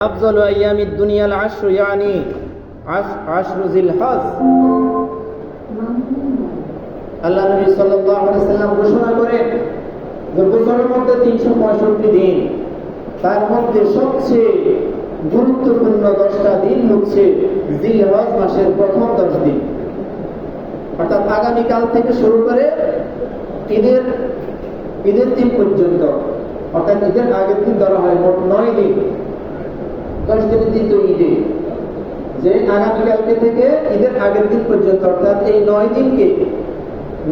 أفضل أيام الدنيا العشر يعني عشر ذي الحج আল্লাহ নবী সাল্লাল্লাহু আলাইহি সাল্লাম ঘোষণা করেন যে বছরের মধ্যে 365 দিন, তার মধ্যে সবচেয়ে গুরুত্বপূর্ণ 10টা দিন হচ্ছে জিলহজ মাসের প্রথম 10 দিন, অর্থাৎ আগামীকাল থেকে শুরু করে ঈদের দিন পর্যন্ত, অর্থাৎ ঈদের আগের দিন ধরা হয় মোট 9 দিন। 10 দিনের দিন তো ঈদে, যে আগামীকালকে থেকে ঈদের আগের দিন পর্যন্ত, অর্থাৎ এই 9 দিনকে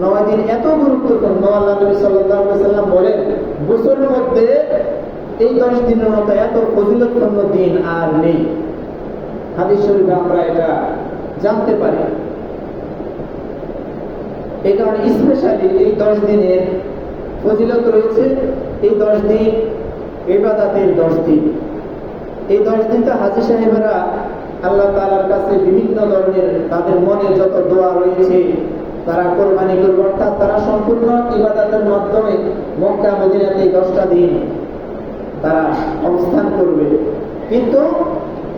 9 দিন এত গুরুত্বপূর্ণ। আল্লাহ নবী সাল্লাল্লাহু আলাইহি সাল্লাম বলেন বছরের মধ্যে এই 10 দিনের মতো এত ফজিলতপূর্ণ দিন আর নেই। হাদিস শরীফে আমরা এটা জানতে পারি। এই কারণে স্পেশালি এই 10 দিনের ফজিলত রয়েছে। এই 10 দিন ইবাদতের 10 দিন। এই 10 দিনটা হাজী সাহেবেরা আল্লাহ তাআলার কাছে বিভিন্ন ধরনের তাদের মনে যত দোয়া রয়েছে তারা কোরবানি করবে, অর্থাৎ তারা সম্পূর্ণ ইবাদতের মাধ্যমে মক্কা মদিনাতে 10টা দিন তারা অবস্থান করবে। কিন্তু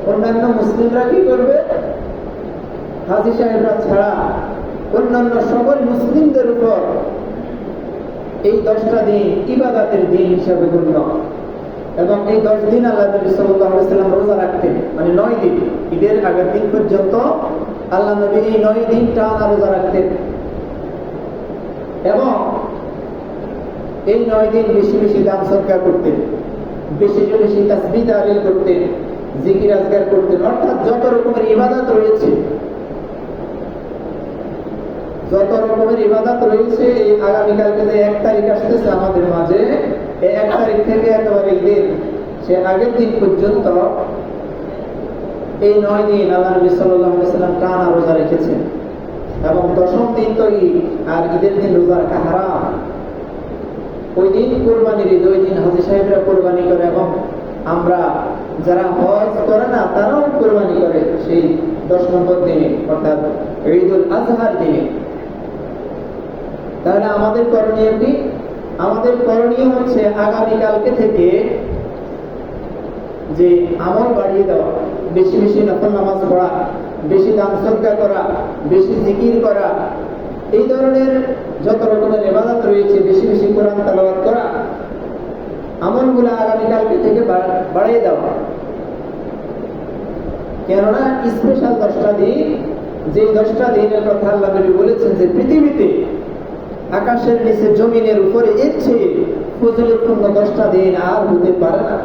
অন্যান্য মুসলিমরা কি করবে? হাজী সাহেবরা ছাড়া অন্যান্য সকল মুসলিমদের উপর এই 10টা দিন ইবাদতের দিন হিসাবে গণ্য। এবং এই 10 দিন আল্লাহ নবী সাল্লাল্লাহু আলাইহি সাল্লাম রোজা রাখতেন, মানে 9 দিন, ঈদের আগের দিন পর্যন্ত আল্লাহ নবী এই 9 দিন টানা রোজা রাখতেন। এবং এই 9 দিন বেশি বেশি দান সদকা করতেন, বেশি বেশি তাসবিহ তাহলিল করতেন, জিকির আজকার করতেন, অর্থাৎ যত রকমের ইবাদত রয়েছে এই আগামীকালকে যে 1 তারিখ আসতেছে আমাদের মাঝে, এই 1 তারিখ থেকে একেবারে ঈদের সে আগের দিন পর্যন্ত এই 9 দিন আল্লাহ নবী সাল্লাল্লাহু আলাইহি সাল্লাম টানা রোজা রেখেছেন। এবং 10ম দিন তো ঈদ, আর ঈদের দিন রোজা রাখা হারাম। ওই দিন কোরবানির ঈদ, ওই দিন হাজী সাহেবরা কোরবানি করে এবং আমরা যারা হজ করে না তারাও কোরবানি করে সেই 10 নম্বর দিনে, অর্থাৎ ঈদুল আজহার দিনে। তাহলে আমাদের করণীয় কি? আমাদের করণীয় হচ্ছে আগামীকালকে থেকে যে আমল বাড়িয়ে দেওয়া, বেশি বেশি নফল নামাজ পড়া, বেশি দান সদকা করা, বেশি জিকির করা, এই ধরনের যত রকমের ইবাদত রয়েছে বেশি বেশি কোরআন তেলাওয়াত করা, আমলগুলো আগামীকালকে থেকে বাড়িয়ে দেওয়া। কেননা স্পেশাল 10টা দিন, যে 10টা দিনের কথা আল্লাহ নবী বলেছেন যে পৃথিবীতে আকাশের নিচে জমিনের উপরে এর চেয়ে ফজিলতপূর্ণ 10টা দিন আর হতে পারে না।